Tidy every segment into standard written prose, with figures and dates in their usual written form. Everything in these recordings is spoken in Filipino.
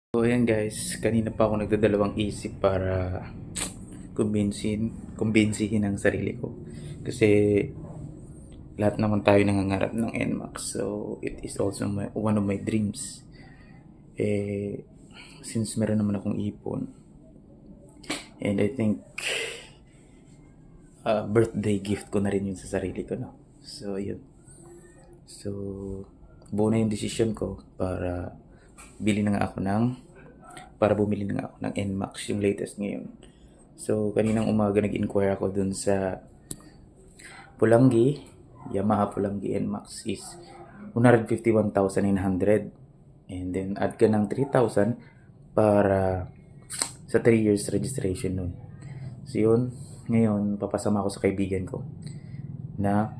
So ayan guys, kanina pa ako nagdadalawang isip para kumbinsihin ang sarili ko. Kasi lahat naman tayo nangangarap ng NMAX. So it is also one of my dreams. Since meron naman akong ipon, and I think birthday gift ko na rin yun sa sarili ko, no? So yun. So buo na yung decision ko para bumili na nga ako ng NMAX, yung latest ngayon. So kaninang umaga nag-inquire ako dun sa Pulangi, Yamaha Pulangi NMAX is 151,900, and then add ka ng 3,000 para sa 3 years registration nun. So yun, ngayon papasama ako sa kaibigan ko na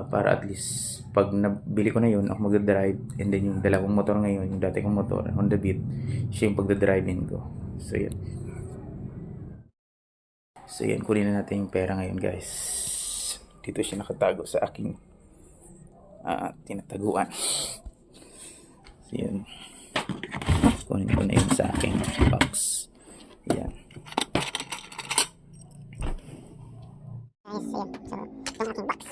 para at least pag nabili ko na yun, ako magdadrive, and then yung dalawang motor ngayon, yung dati kong motor, Honda Beat, siya yung pagdadrive-in ko. So yun, kunin na natin yung pera ngayon guys. Dito siya nakatago sa aking tinataguan. So yun, kunin ko na yun sa aking box. Yan. Guys, yun. So, itong aking box.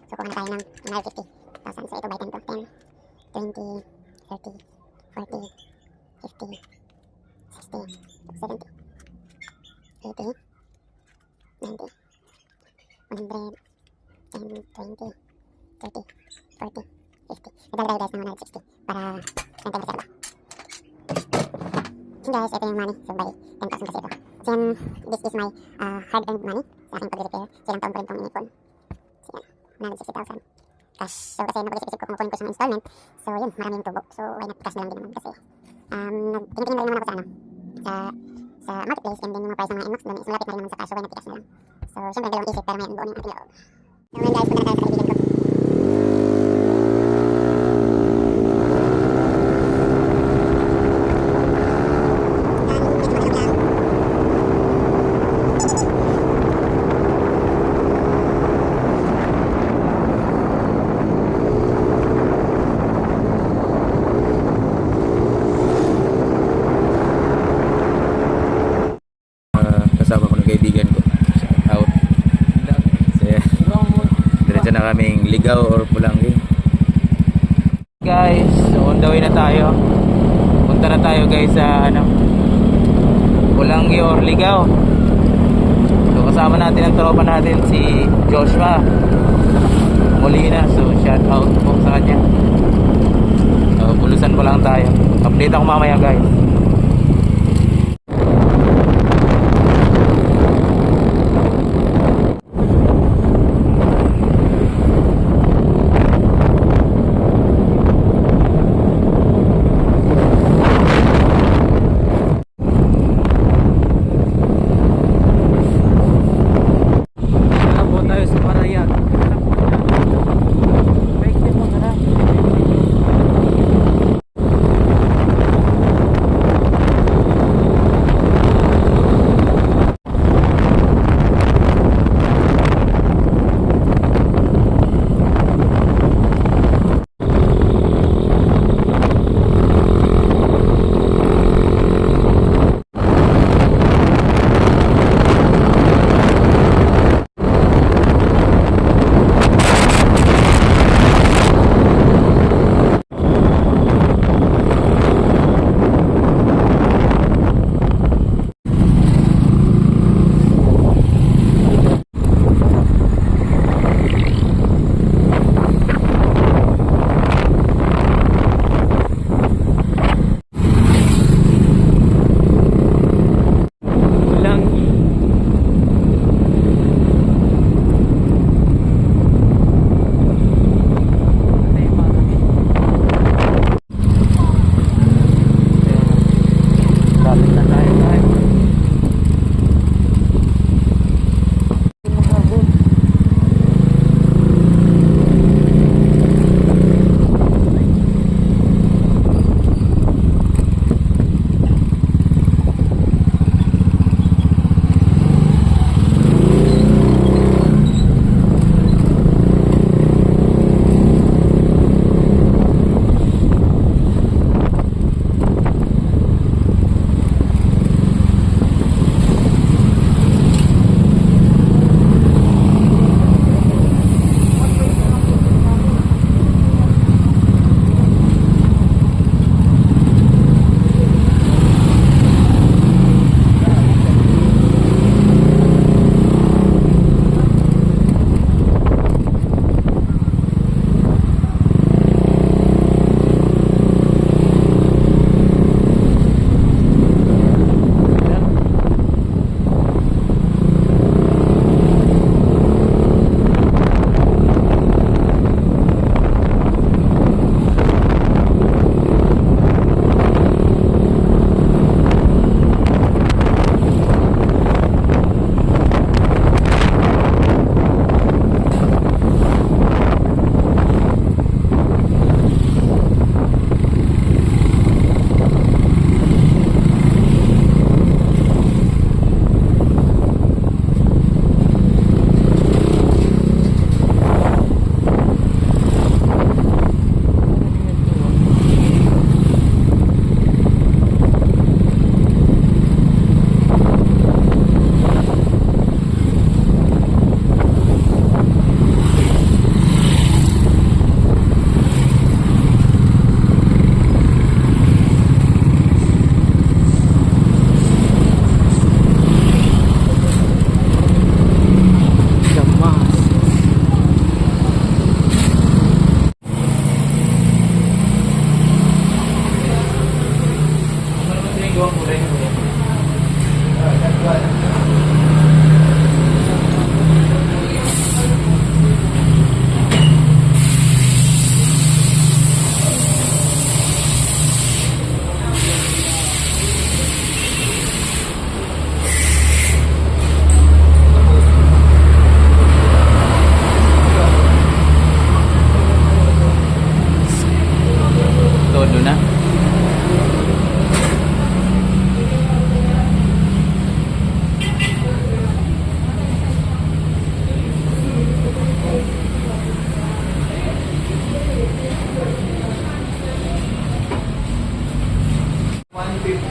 So, kuha na tayo ng 150,000. So, ito by 10 to 10, 20, 30, 40, 50, 60, 70, 80, 90, 100, 10, 20, 30, 40, 50. Nagdala tayo guys ng 160 para 10% ba? So guys, ito yung money. So, by 10,000 kasi ito. So, yan, this is my hard-earned money sa aking pag-repair. So, ilang taon ko rin itong inipon. So, yan, 160,000 cash. So, kasi napag-isip ko kung kukunin ko sa mga installment. So, yun, marami yung tubo. So, why not cash na lang din naman kasi tingin na rin naman ako sa marketplace, and then yung mga price ng mga NMAX doon is malapit na rin naman sa cash. So, why not cash na lang. So, syempre, dalawang isip pero may buo na yung ating loob. So, ngayon guys, punta na tayo sa kaibigan ko. Kasama ko ng kaibigan ko. Shout out. So yeah, diretso na kaming Ligaw or Pulangi. Guys, so on the way na tayo. Punta na tayo guys sa Pulangi or Ligaw. So kasama natin ang tropa natin si Joshua Molina. So shout out po sa kanya. So bulusan ko lang tayo. Update ako mamaya guys.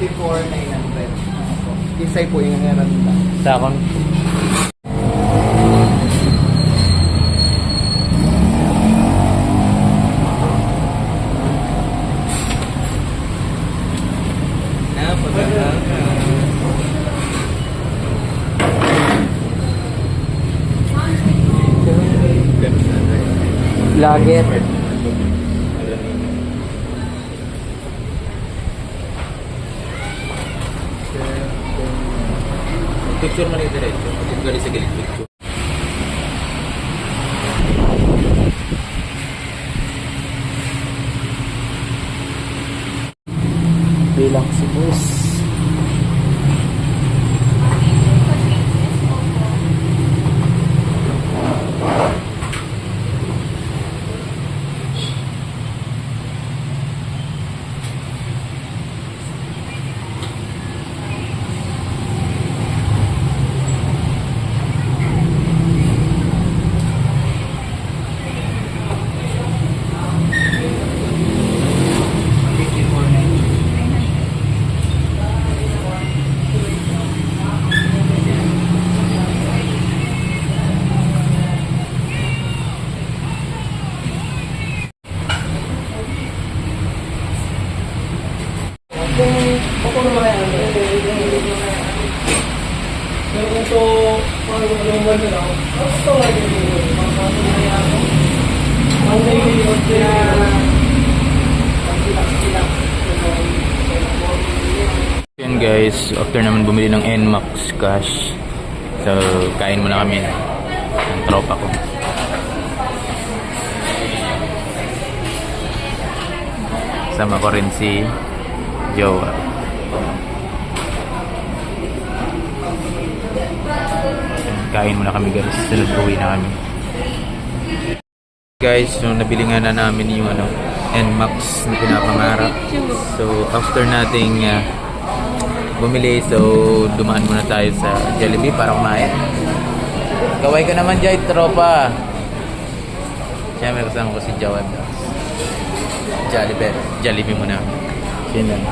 54,900. Isay po yung meron nila. Sakon. Laget. Picture mo na yung diretso. Yung gali sa gilid picture. Bilang si boss. Ako naman yan. Pero ito, pag yung gano'n lang, ito nga yung ang naiinod kaya Yun guys, after naman bumili ng NMAX cash. So, kain muna kami ng tropa ko. Sama ko rin si Jowa. Kain muna kami guys. Sunod uwi na kami. Guys, so nabili nga na namin yung NMAX na pinapangarap. So after nating bumili, so dumaan muna tayo sa Jollibee para kumain. Kaway ka naman dyan, tropa. Siyempre kasama ko si Jowa. Jollibee muna. Yun lang.